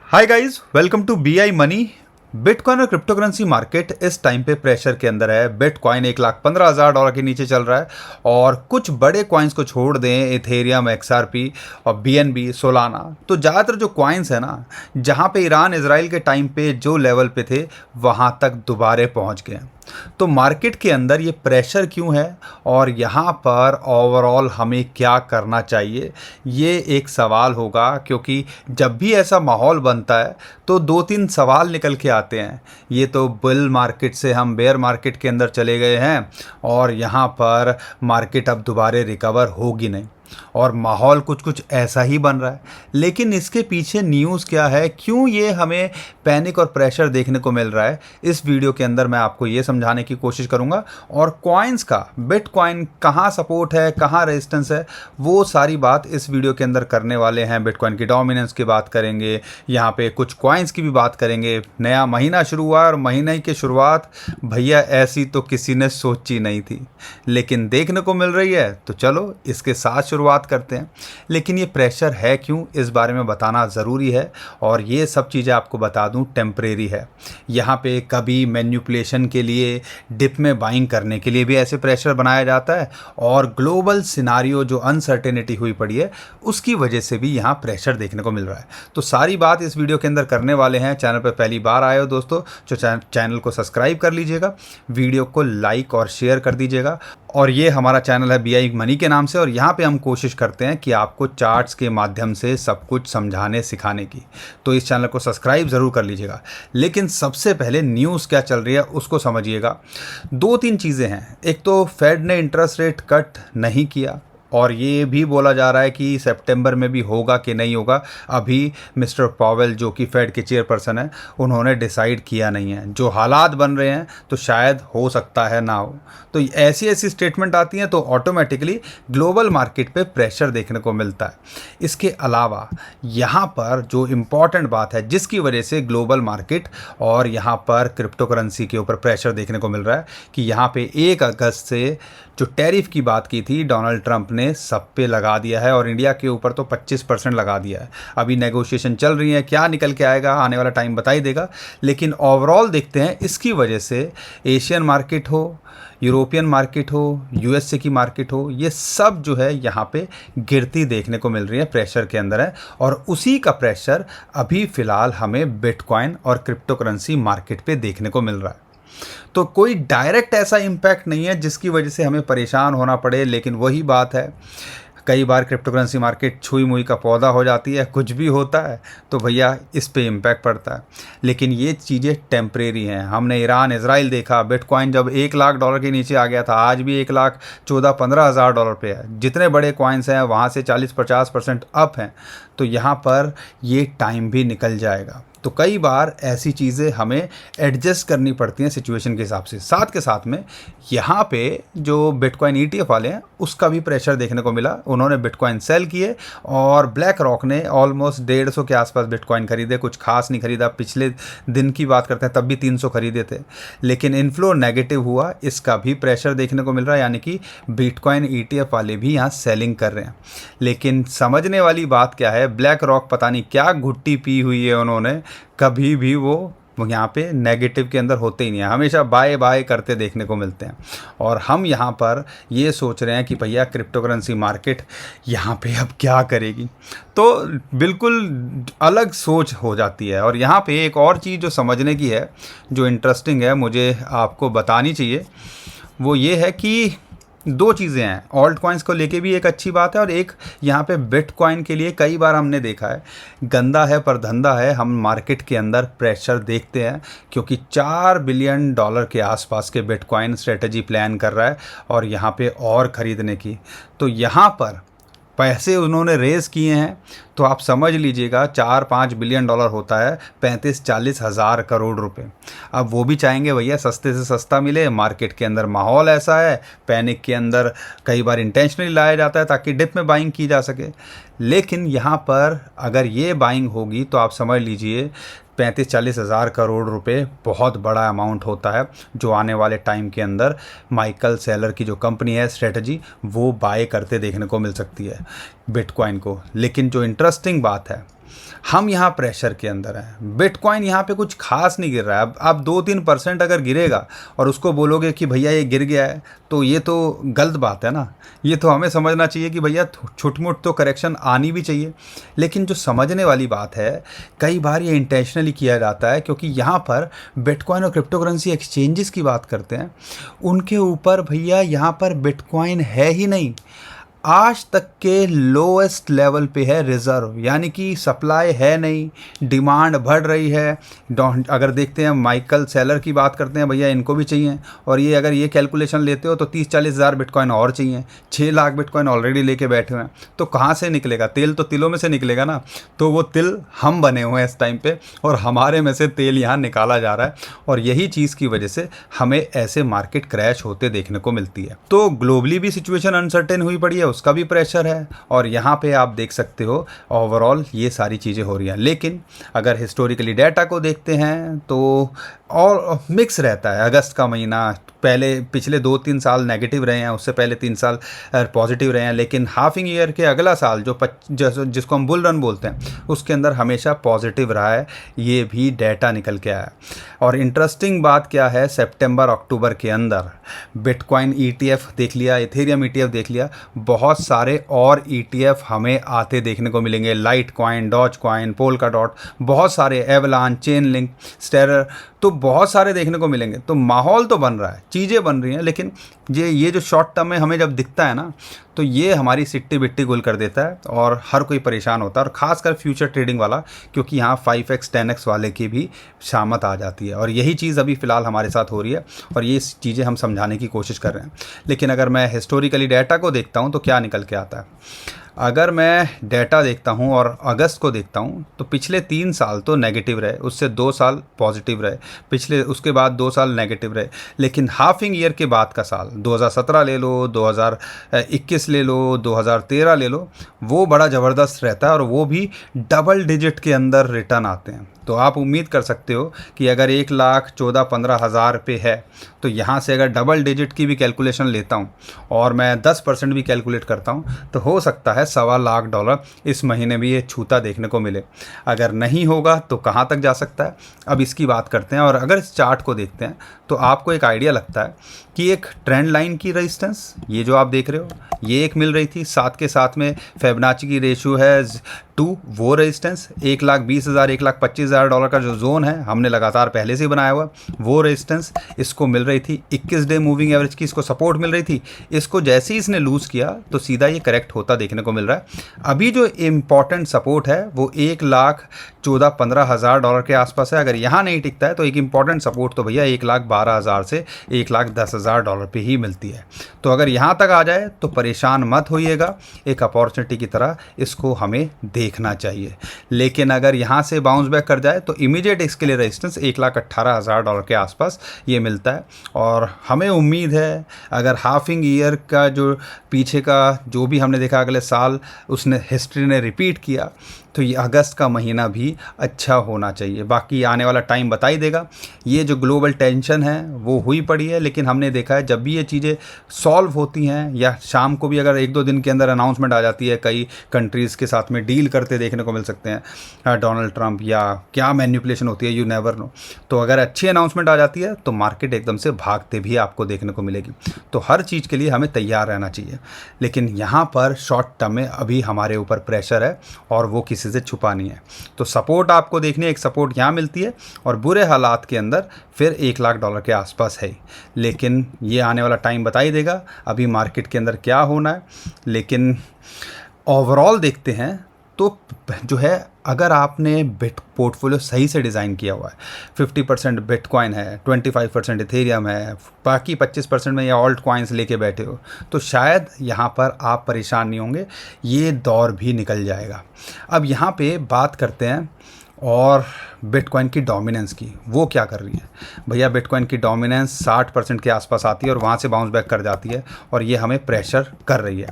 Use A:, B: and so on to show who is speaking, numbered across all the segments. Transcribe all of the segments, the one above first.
A: Hi guys, welcome to BI money. Bitcoin और crypto currency market इस time पे pressure के अंदर है। बिटकॉइन $1,15,000 के नीचे चल रहा है और कुछ बड़े कॉइन्स को छोड़ दें, इथेरियम, XRP और BNB, सोलाना, तो ज़्यादातर जो कॉइन्स है ना, जहाँ पे ईरान इसराइल के टाइम पे जो लेवल पे थे वहाँ तक दोबारे पहुँच गए हैं। तो मार्केट के अंदर ये प्रेशर क्यों है और यहाँ पर ओवरऑल हमें क्या करना चाहिए, ये एक सवाल होगा। क्योंकि जब भी ऐसा माहौल बनता है तो दो तीन सवाल निकल के आते हैं। ये तो बुल मार्केट से हम बेयर मार्केट के अंदर चले गए हैं और यहाँ पर मार्केट अब दोबारा रिकवर होगी नहीं, और माहौल कुछ कुछ ऐसा ही बन रहा है। लेकिन इसके पीछे न्यूज़ क्या है, क्यों ये हमें पैनिक और प्रेशर देखने को मिल रहा है, इस वीडियो के अंदर मैं आपको ये समझाने की कोशिश करूंगा। और कॉइन्स का, बिटकॉइन कहाँ सपोर्ट है, कहाँ रेजिस्टेंस है, वो सारी बात इस वीडियो के अंदर करने वाले हैं। बिटकॉइन की डोमिनेंस की बात करेंगे, यहाँ पे कुछ कॉइन्स की भी बात करेंगे। नया महीना शुरू हुआ और महीने की शुरुआत भैया ऐसी तो किसी ने सोची नहीं थी, लेकिन देखने को मिल रही है। तो चलो इसके साथ शुरुआत करते हैं। लेकिन ये प्रेशर है क्यों, इस बारे में बताना ज़रूरी है। और ये सब चीज़ें आपको बता दूं टेम्परेरी है। यहाँ पे कभी मैन्युपुलेशन के लिए, डिप में बाइंग करने के लिए भी ऐसे प्रेशर बनाया जाता है, और ग्लोबल सिनारियो जो अनसर्टेनिटी हुई पड़ी है उसकी वजह से भी यहाँ प्रेशर देखने को मिल रहा है। तो सारी बात इस वीडियो के अंदर करने वाले हैं। चैनल पर पहली बार आए हो दोस्तों, जो चैनल को सब्सक्राइब कर लीजिएगा, वीडियो को लाइक और शेयर कर दीजिएगा। और ये हमारा चैनल है BI मनी के नाम से, और यहाँ पे हम कोशिश करते हैं कि आपको चार्ट्स के माध्यम से सब कुछ समझाने सिखाने की। तो इस चैनल को सब्सक्राइब ज़रूर कर लीजिएगा। लेकिन सबसे पहले न्यूज़ क्या चल रही है उसको समझिएगा। दो तीन चीज़ें हैं। एक तो फेड ने इंटरेस्ट रेट कट नहीं किया, और ये भी बोला जा रहा है कि सितंबर में भी होगा कि नहीं होगा। अभी मिस्टर पॉवेल जो कि फेड के चेयरपर्सन हैं, उन्होंने डिसाइड किया नहीं है। जो हालात बन रहे हैं तो शायद हो सकता है ना हो। तो ऐसी ऐसी स्टेटमेंट आती हैं तो ऑटोमेटिकली ग्लोबल मार्केट पे प्रेशर देखने को मिलता है। इसके अलावा यहाँ पर जो इम्पॉर्टेंट बात है जिसकी वजह से ग्लोबल मार्केट और यहाँ पर क्रिप्टो करेंसी के ऊपर प्रेशर देखने को मिल रहा है, कि यहाँ पे 1 अगस्त से जो टैरिफ की बात की थी डोनाल्ड ट्रंप ने सब पे लगा दिया है, और इंडिया के ऊपर तो 25% लगा दिया है। अभी नेगोशिएशन चल रही है, क्या निकल के आएगा आने वाला टाइम बता ही देगा। लेकिन ओवरऑल देखते हैं, इसकी वजह से एशियन मार्केट हो, यूरोपियन मार्केट हो, USA की मार्केट हो, ये सब जो है यहाँ पे गिरती देखने को मिल रही है, प्रेशर के अंदर है। और उसी का प्रेशर अभी फ़िलहाल हमें बिटकॉइन और क्रिप्टो करेंसी मार्केट पे देखने को मिल रहा है। तो कोई डायरेक्ट ऐसा इम्पैक्ट नहीं है जिसकी वजह से हमें परेशान होना पड़े। लेकिन वही बात है, कई बार क्रिप्टो करेंसी मार्केट छुई मुई का पौधा हो जाती है, कुछ भी होता है तो भैया इस पे इम्पैक्ट पड़ता है। लेकिन ये चीज़ें टेम्परेरी हैं। हमने ईरान इसराइल देखा, बिटकॉइन जब $1,00,000 के नीचे आ गया था, आज भी 1,14,15,000 पे है। जितने बड़े कॉइन्स हैं वहाँ से 40-50% अप हैं। तो यहाँ पर ये टाइम भी निकल जाएगा। तो कई बार ऐसी चीज़ें हमें एडजस्ट करनी पड़ती हैं सिचुएशन के हिसाब से। साथ के साथ में यहाँ पे जो बिटकॉइन ETF वाले हैं उसका भी प्रेशर देखने को मिला। उन्होंने बिटकॉइन सेल किए, और ब्लैक रॉक ने ऑलमोस्ट 150 के आसपास बिटकॉइन खरीदे। कुछ खास नहीं खरीदा। पिछले दिन की बात करते हैं तब भी 300 खरीदे थे, लेकिन इनफ्लो नेगेटिव हुआ, इसका भी प्रेशर देखने को मिल रहा है। यानी कि बिटकॉइन ETF वाले भी यहाँ सेलिंग कर रहे हैं। लेकिन समझने वाली बात क्या है, ब्लैक रॉक पता नहीं क्या घुट्टी पी हुई है उन्होंने, कभी भी वो यहाँ पे नेगेटिव के अंदर होते ही नहीं है, हमेशा बाय बाय करते देखने को मिलते हैं। और हम यहाँ पर ये सोच रहे हैं कि भैया क्रिप्टो करेंसी मार्केट यहाँ पे अब क्या करेगी, तो बिल्कुल अलग सोच हो जाती है। और यहाँ पे एक और चीज़ जो समझने की है, जो इंटरेस्टिंग है, मुझे आपको बतानी चाहिए, वो ये है कि दो चीज़ें हैं। ऑल्ट कॉइन्स को लेके भी एक अच्छी बात है, और एक यहाँ पे बिटकॉइन के लिए कई बार हमने देखा है, गंदा है पर धंधा है, हम मार्केट के अंदर प्रेशर देखते हैं। क्योंकि $4 बिलियन के आसपास के बिटकॉइन स्ट्रेटजी प्लान कर रहा है, और यहाँ पे और ख़रीदने की। तो यहाँ पर पैसे उन्होंने रेज़ किए हैं, तो आप समझ लीजिएगा 4-5 बिलियन डॉलर होता है 35-40 हज़ार करोड़ रुपए। अब वो भी चाहेंगे भैया सस्ते से सस्ता मिले। मार्केट के अंदर माहौल ऐसा है, पैनिक के अंदर कई बार इंटेंशनली लाया जाता है ताकि डिप में बाइंग की जा सके। लेकिन यहाँ पर अगर ये बाइंग होगी तो आप समझ लीजिए 35-40 हज़ार करोड़ रुपए बहुत बड़ा अमाउंट होता है, जो आने वाले टाइम के अंदर माइकल सेलर की जो कंपनी है स्ट्रेटजी, वो बाय करते देखने को मिल सकती है बिटकॉइन को। लेकिन जो इंटरेस्टिंग बात है, हम यहाँ प्रेशर के अंदर हैं। बिटकॉइन यहाँ पे कुछ खास नहीं गिर रहा है। अब आप 2-3% अगर गिरेगा और उसको बोलोगे कि भैया ये गिर गया है, तो ये तो गलत बात है ना। ये तो हमें समझना चाहिए कि भैया छुटमुट तो करेक्शन आनी भी चाहिए। लेकिन जो समझने वाली बात है, कई बार ये इंटेंशनली किया जाता है, क्योंकि यहाँ पर बिटकॉइन और क्रिप्टो करेंसी एक्सचेंजेस की बात करते हैं, उनके ऊपर भैया यहाँ पर बिटकॉइन है ही नहीं। आज तक के लोएस्ट लेवल पे है रिज़र्व, यानी कि सप्लाई है नहीं, डिमांड बढ़ रही है। अगर देखते हैं माइकल सेलर की बात करते हैं, भैया इनको भी चाहिए, और ये अगर ये कैलकुलेशन लेते हो तो 30-40 हज़ार बिटकॉइन और चाहिए। 6 लाख बिटकॉइन ऑलरेडी लेके बैठे हुए हैं। तो कहाँ से निकलेगा तेल? तो तिलों में से निकलेगा ना। तो वो तिल हम बने हुए हैं इस टाइम पे, और हमारे में से तेल यहाँ निकाला जा रहा है, और यही चीज़ की वजह से हमें ऐसे मार्केट क्रैश होते देखने को मिलती है। तो ग्लोबली भी सिचुएशन अनसर्टेन हुई पड़ी है, उसका भी प्रेशर है, और यहाँ पे आप देख सकते हो ओवरऑल ये सारी चीज़ें हो रही हैं। लेकिन अगर हिस्टोरिकली डाटा को देखते हैं तो और मिक्स रहता है। अगस्त का महीना पहले पिछले 2-3 साल नेगेटिव रहे हैं, उससे पहले 3 साल पॉजिटिव रहे हैं, लेकिन हाफिंग ईयर के अगला साल जिसको हम बुल रन बोलते हैं, उसके अंदर हमेशा पॉजिटिव रहा है। ये भी डाटा निकल के आया। और इंटरेस्टिंग बात क्या है, सितंबर अक्टूबर के अंदर बिटकॉइन ETF देख लिया, इथेरियम ETF देख लिया, बहुत सारे और ETF हमें आते देखने को मिलेंगे। Litecoin, Dogecoin, Polkadot, बहुत सारे, एवलान, चेन लिंक, स्टेरर, तो बहुत सारे देखने को मिलेंगे। तो माहौल तो बन रहा है, चीज़ें बन रही हैं, लेकिन ये जो शॉर्ट टर्म में हमें जब दिखता है ना, तो ये हमारी सिट्टी बिट्टी गुल कर देता है, और हर कोई परेशान होता है, और ख़ासकर फ्यूचर ट्रेडिंग वाला, क्योंकि यहाँ 5x 10x वाले की भी शामत आ जाती है। और यही चीज़ अभी फ़िलहाल हमारे साथ हो रही है, और ये चीज़ें हम समझाने की कोशिश कर रहे हैं। लेकिन अगर मैं हिस्टोरिकली डाटा को देखता हूँ तो क्या निकल के आता है। अगर मैं डाटा देखता हूँ और अगस्त को देखता हूँ, तो पिछले 3 साल तो नेगेटिव रहे, उससे 2 साल पॉजिटिव रहे, उसके बाद 2 साल नेगेटिव रहे। लेकिन हाफिंग ईयर के बाद का साल 2017 ले लो, 2021 ले लो, 2013 ले लो, वो बड़ा ज़बरदस्त रहता है, और वो भी डबल डिजिट के अंदर रिटर्न आते हैं। तो आप उम्मीद कर सकते हो कि अगर 1,14-15,000 पे है, तो यहाँ से अगर डबल डिजिट की भी कैलकुलेशन लेता हूँ और मैं 10% भी कैलकुलेट करता हूँ, तो हो सकता है $1.25 इस महीने भी ये छूता देखने को मिले। अगर नहीं होगा तो कहाँ तक जा सकता है, अब इसकी बात करते हैं। और अगर इस चार्ट को देखते हैं तो आपको एक आइडिया लगता है कि एक ट्रेंड लाइन की रेजिस्टेंस, ये जो आप देख रहे हो, ये एक मिल रही थी, साथ के साथ में फिबोनाची की रेशियो है 2, वो रेजिस्टेंस $1,20,000 $1,25,000 का जो जोन है, हमने लगातार पहले से ही बनाया हुआ, वो रेजिस्टेंस इसको मिल रही थी। 21 डे मूविंग एवरेज की इसको सपोर्ट मिल रही थी। इसको जैसे ही इसने लूज़ किया तो सीधा ये करेक्ट होता देखने को मिल रहा है। अभी जो इम्पॉर्टेंट सपोर्ट है वो $1,14,15,000 के आसपास है। अगर यहाँ नहीं टिकता है तो एक इम्पॉर्टेंट सपोर्ट तो भैया $1,12,000 से $1,10,000 पे ही मिलती है। तो अगर यहाँ तक आ जाए तो परेशान मत होइएगा, एक अपॉर्चुनिटी की तरह इसको हमें देखना चाहिए। लेकिन अगर यहाँ से बाउंस बैक कर जाए तो इमीडिएट इसके लिए रेजिस्टेंस $1,18,000 के आसपास ये मिलता है। और हमें उम्मीद है अगर हाफिंग ईयर का जो पीछे का जो भी हमने देखा अगले साल उसने हिस्ट्री ने रिपीट किया, तो ये अगस्त का महीना भी अच्छा होना चाहिए। बाकी आने वाला टाइम बता ही देगा। ये जो ग्लोबल टेंशन है वो हुई पड़ी है, लेकिन हमने देखा है जब भी ये चीज़ें सॉल्व होती हैं या शाम को भी अगर 1-2 दिन के अंदर अनाउंसमेंट आ जाती है, कई कंट्रीज़ के साथ में डील करते देखने को मिल सकते हैं डोनाल्ड ट्रंप, या क्या मैनिपुलेशन होती है, यू नेवर नो। तो अगर अच्छी अनाउंसमेंट आ जाती है तो मार्केट एकदम से भागते भी आपको देखने को मिलेगी। तो हर चीज़ के लिए हमें तैयार रहना चाहिए। लेकिन यहाँ पर शॉर्ट टर्म में अभी हमारे ऊपर प्रेशर है और वो किसी से छुपा नहीं है। तो सपोर्ट आपको देखनी है, एक सपोर्ट यहाँ मिलती है और बुरे हालात के अंदर फिर $1,00,000 के आसपास है। लेकिन ये आने वाला टाइम बता ही देगा अभी मार्केट के अंदर क्या होना है। लेकिन ओवरऑल देखते हैं तो जो है, अगर आपने पोर्टफोलियो सही से डिज़ाइन किया हुआ है, 50% बिटकॉइन है, 25% इथेरियम है, बाकी 25% में ये ऑल्ट कॉइन्स लेके बैठे हो, तो शायद यहाँ पर आप परेशान नहीं होंगे, ये दौर भी निकल जाएगा। अब यहाँ पे बात करते हैं और बिटकॉइन की डोमिनेंस की, वो क्या कर रही है भैया। बिटकॉइन की डोमिनेंस 60% के आसपास आती है और वहाँ से बाउंस बैक कर जाती है और ये हमें प्रेशर कर रही है।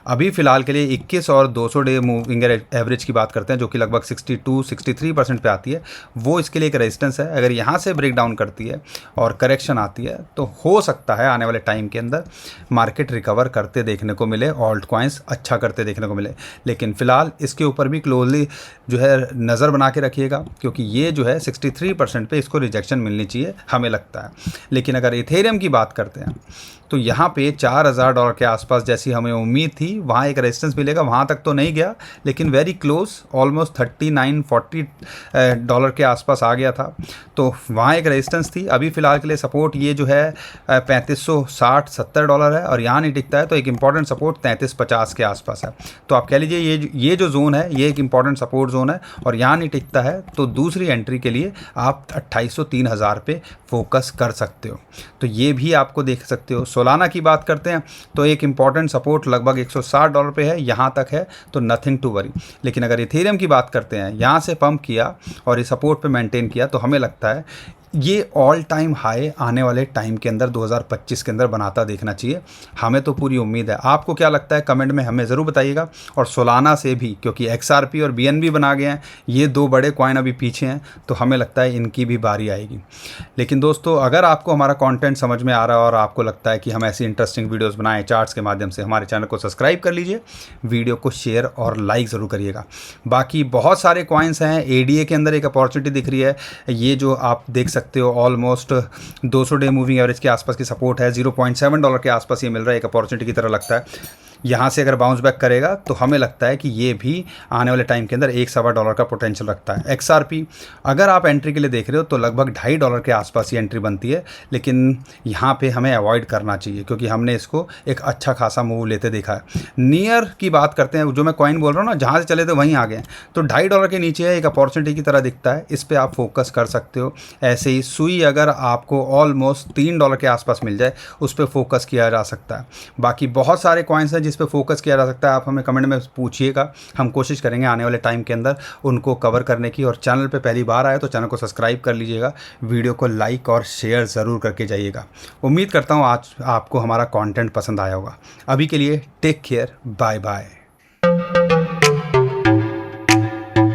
A: अभी फ़िलहाल के लिए 21 और 200 डे मूविंग एवरेज की बात करते हैं, जो कि लगभग 62-63% पे आती है। वो इसके लिए एक रेजिस्टेंस है। अगर यहाँ से ब्रेक डाउन करती है और करेक्शन आती है तो हो सकता है आने वाले टाइम के अंदर मार्केट रिकवर करते देखने को मिले, ऑल्ट कॉइन्स अच्छा करते देखने को मिले। लेकिन फ़िलहाल इसके ऊपर भी क्लोजली जो है नज़र बना के रखिएगा, क्योंकि ये जो है 63% पे इसको रिजेक्शन मिलनी चाहिए हमें लगता है। लेकिन अगर इथेरियम की बात करते हैं तो यहाँ पे $4000 के आसपास जैसी हमें उम्मीद थी, वहाँ एक रेजिस्टेंस मिलेगा। वहाँ तक तो नहीं गया लेकिन वेरी क्लोज, ऑलमोस्ट $39-40 के आसपास आ गया था, तो वहाँ एक रेजिस्टेंस थी। अभी फ़िलहाल के लिए सपोर्ट ये जो है $3560-70 है और यहाँ नहीं टिकता है तो एक इंपॉर्टेंट सपोर्ट 3350 के आसपास है। तो आप कह लीजिए ये जो जोन है ये एक इंपॉर्टेंट सपोर्ट जोन है और यहाँ नहीं टिकता है तो दूसरी एंट्री के लिए आप 2800-3000 पे फोकस कर सकते हो। तो ये भी आपको देख सकते हो। सोलाना की बात करते हैं तो एक इंपॉर्टेंट सपोर्ट लगभग $160 पे है, यहाँ तक है तो नथिंग टू वरी। लेकिन अगर इथेरियम की बात करते हैं, यहाँ से पंप किया और इस सपोर्ट पे मेंटेन किया तो हमें लगता है ये ऑल टाइम हाई आने वाले टाइम के अंदर 2025 के अंदर बनाता देखना चाहिए। हमें तो पूरी उम्मीद है। आपको क्या लगता है कमेंट में हमें ज़रूर बताइएगा। और सोलाना से भी, क्योंकि XRP और BNB बना गए हैं, ये दो बड़े कॉइन अभी पीछे हैं, तो हमें लगता है इनकी भी बारी आएगी। लेकिन दोस्तों, अगर आपको हमारा कंटेंट समझ में आ रहा है और आपको लगता है कि हम ऐसी इंटरेस्टिंग वीडियोज़ बनाएं चार्ट्स के माध्यम से, हमारे चैनल को सब्सक्राइब कर लीजिए, वीडियो को शेयर और लाइक ज़रूर करिएगा। बाकी बहुत सारे कॉइन्स हैं। ADA के अंदर एक अपॉर्चुनिटी दिख रही है, ये जो आप देख सकते हो ऑलमोस्ट 200 डे मूविंग एवरेज के आसपास की सपोर्ट है। $0.7 के आसपास ये मिल रहा है, एक अपॉर्चुनिटी की तरह लगता है। यहाँ से अगर बाउंस बैक करेगा तो हमें लगता है कि ये भी आने वाले टाइम के अंदर $1.25 का पोटेंशियल रखता है। XRP अगर आप एंट्री के लिए देख रहे हो तो लगभग $2.5 के आसपास ही एंट्री बनती है, लेकिन यहाँ पे हमें अवॉइड करना चाहिए क्योंकि हमने इसको एक अच्छा खासा मूव लेते देखा है। नियर की बात करते हैं, जो मैं कॉइन बोल रहा हूँ ना, जहाँ से चले थे वहीं आ गए, तो $2.5 के नीचे है, एक अपॉर्चुनिटी की तरह दिखता है। इस पर आप फोकस कर सकते हो। ऐसे ही सुई अगर आपको ऑलमोस्ट $3 के आसपास मिल जाए, उस पर फोकस किया जा सकता है। बाकी बहुत सारे कॉइन्स हैं जिस पे फोकस किया जा सकता है। आप हमें कमेंट में पूछिएगा, हम कोशिश करेंगे आने वाले टाइम के अंदर उनको कवर करने की। और चैनल पे पहली बार आए तो चैनल को सब्सक्राइब कर लीजिएगा, वीडियो को लाइक और शेयर ज़रूर करके जाइएगा। उम्मीद करता हूँ आज आपको हमारा कंटेंट पसंद आया होगा। अभी के लिए टेक केयर, बाय बाय।